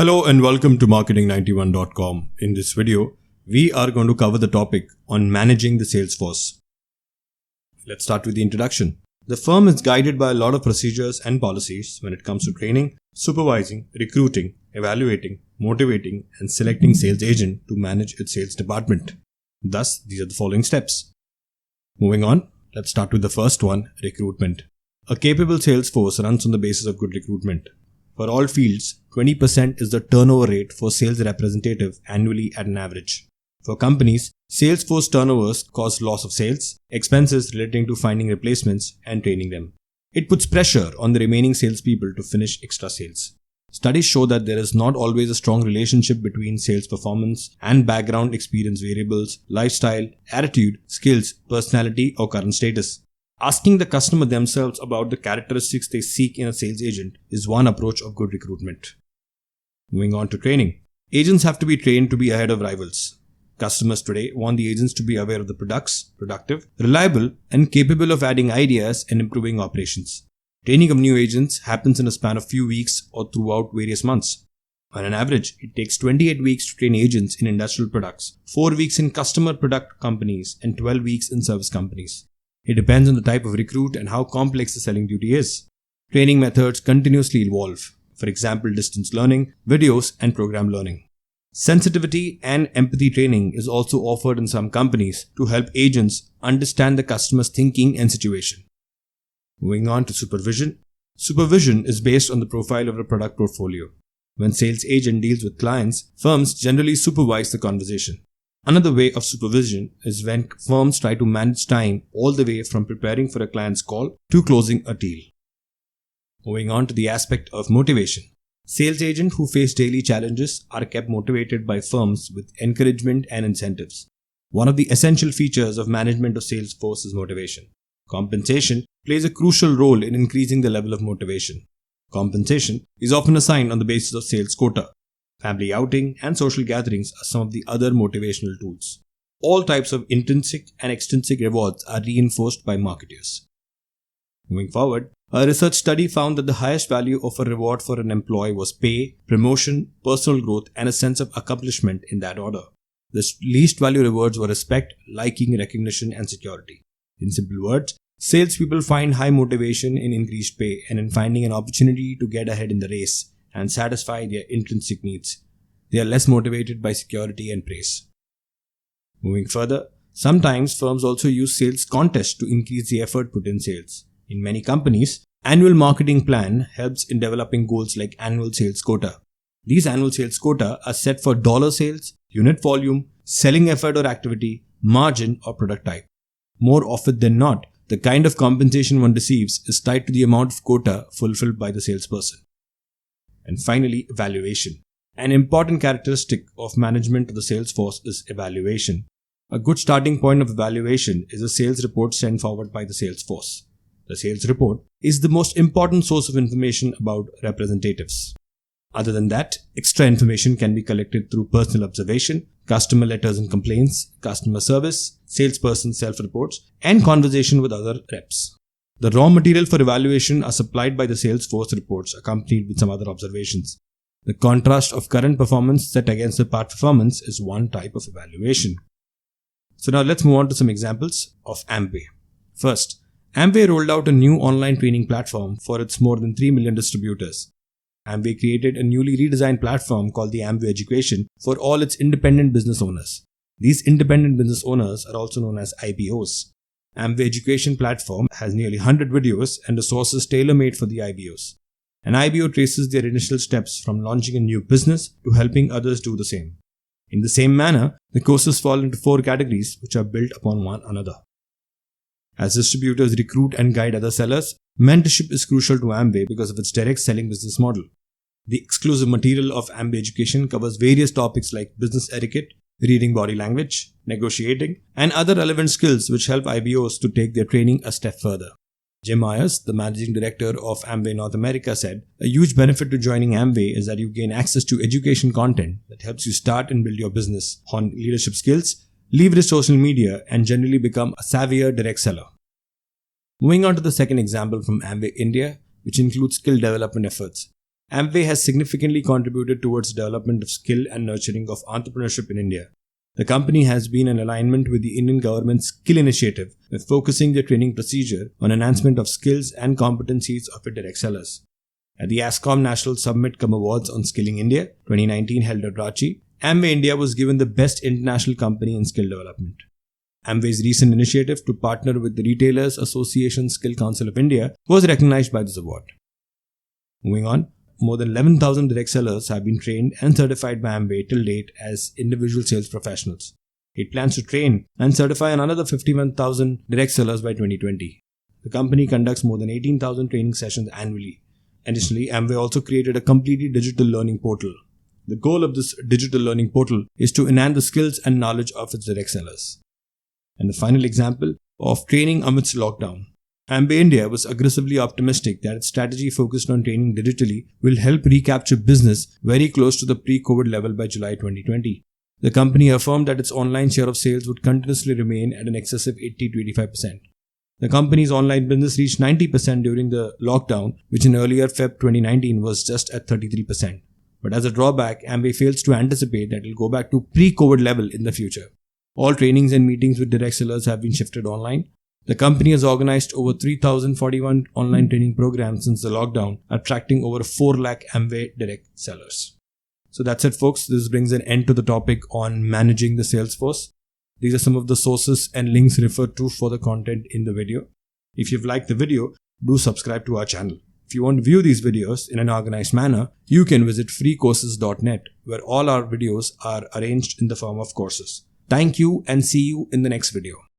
Hello and welcome to marketing91.com. In this video, we are going to cover the topic on managing the sales force. Let's start with the introduction. The firm is guided by a lot of procedures and policies when it comes to training, supervising, recruiting, evaluating, motivating, and selecting sales agent to manage its sales department. Thus, these are the following steps. Moving on, let's start with the first one, recruitment. A capable sales force runs on the basis of good recruitment. For all fields, 20% is the turnover rate for sales representative annually at an average. For companies, sales force turnovers cause loss of sales, expenses relating to finding replacements and training them. It puts pressure on the remaining salespeople to finish extra sales. Studies show that there is not always a strong relationship between sales performance and background experience variables, lifestyle, attitude, skills, personality, or current status. Asking the customer themselves about the characteristics they seek in a sales agent is one approach of good recruitment. Moving on to training. Agents have to be trained to be ahead of rivals. Customers today want the agents to be aware of the products, productive, reliable, and capable of adding ideas and improving operations. Training of new agents happens in a span of few weeks or throughout various months. On an average, it takes 28 weeks to train agents in industrial products, 4 weeks in customer product companies, and 12 weeks in service companies. It depends on the type of recruit and how complex the selling duty is. Training methods continuously evolve. For example, distance learning, videos, and program learning. Sensitivity and empathy training is also offered in some companies to help agents understand the customer's thinking and situation. Moving on to supervision. Supervision is based on the profile of a product portfolio. When sales agent deals with clients, firms generally supervise the conversation. Another way of supervision is when firms try to manage time all the way from preparing for a client's call to closing a deal. Moving on to the aspect of motivation. Sales agents who face daily challenges are kept motivated by firms with encouragement and incentives. One of the essential features of management of sales force is motivation. Compensation plays a crucial role in increasing the level of motivation. Compensation is often assigned on the basis of sales quota. Family outing and social gatherings are some of the other motivational tools. All types of intrinsic and extrinsic rewards are reinforced by marketers. Moving forward, a research study found that the highest value of a reward for an employee was pay, promotion, personal growth, and a sense of accomplishment in that order. The least value rewards were respect, liking, recognition, and security. In simple words, salespeople find high motivation in increased pay and in finding an opportunity to get ahead in the race and satisfy their intrinsic needs. They are less motivated by security and praise. Moving further, sometimes firms also use sales contests to increase the effort put in sales. In many companies, annual marketing plan helps in developing goals like annual sales quota. These annual sales quota are set for dollar sales, unit volume, selling effort or activity, margin or product type. More often than not, the kind of compensation one receives is tied to the amount of quota fulfilled by the salesperson. And finally, evaluation. An important characteristic of management of the sales force is evaluation. A good starting point of evaluation is a sales report sent forward by the sales force. The sales report is the most important source of information about representatives. Other than that, extra information can be collected through personal observation, customer letters and complaints, customer service, salesperson self-reports, and conversation with other reps. The raw material for evaluation are supplied by the sales force reports accompanied with some other observations. The contrast of current performance set against the past performance is one type of evaluation. So now let's move on to some examples of Amway. First, Amway rolled out a new online training platform for its more than 3 million distributors. Amway created a newly redesigned platform called the Amway Education for all its independent business owners. These independent business owners are also known as IBOs. Amway Education platform has nearly 100 videos and resources tailor-made for the IBOs. An IBO traces their initial steps from launching a new business to helping others do the same. In the same manner, the courses fall into 4 categories which are built upon one another. As distributors recruit and guide other sellers, mentorship is crucial to Amway because of its direct selling business model. The exclusive material of Amway Education covers various topics like business etiquette, reading body language, negotiating, and other relevant skills which help IBOs to take their training a step further. Jim Myers, the managing director of Amway North America, said, "A huge benefit to joining Amway is that you gain access to education content that helps you start and build your business, hone leadership skills, leverage social media, and generally become a savvier direct seller." Moving on to the second example from Amway India, which includes skill development efforts. Amway has significantly contributed towards the development of skill and nurturing of entrepreneurship in India. The company has been in alignment with the Indian government's skill initiative, with focusing their training procedure on enhancement of skills and competencies of its direct sellers. At the ASCOM National Summit Cum Awards on Skilling India 2019 held at Ranchi, Amway India was given the Best International Company in Skill Development. Amway's recent initiative to partner with the Retailers Association Skill Council of India was recognized by this award. Moving on, more than 11,000 direct sellers have been trained and certified by Amway till date as individual sales professionals. It plans to train and certify another 51,000 direct sellers by 2020. The company conducts more than 18,000 training sessions annually. Additionally, Amway also created a completely digital learning portal. The goal of this digital learning portal is to enhance the skills and knowledge of its direct sellers. And the final example of training amidst lockdown. Amway India was aggressively optimistic that its strategy focused on training digitally will help recapture business very close to the pre-COVID level by July 2020. The company affirmed that its online share of sales would continuously remain at an excess of 80 to 85%. The company's online business reached 90% during the lockdown, which in earlier Feb 2019 was just at 33%. But as a drawback, Amway fails to anticipate that it will go back to pre-COVID level in the future. All trainings and meetings with direct sellers have been shifted online. The company has organized over 3,041 online training programs since the lockdown, attracting over 4 lakh Amway direct sellers. So that's it, folks. This brings an end to the topic on managing the sales force. These are some of the sources and links referred to for the content in the video. If you've liked the video, do subscribe to our channel. If you want to view these videos in an organized manner, you can visit freecourses.net, where all our videos are arranged in the form of courses. Thank you and see you in the next video.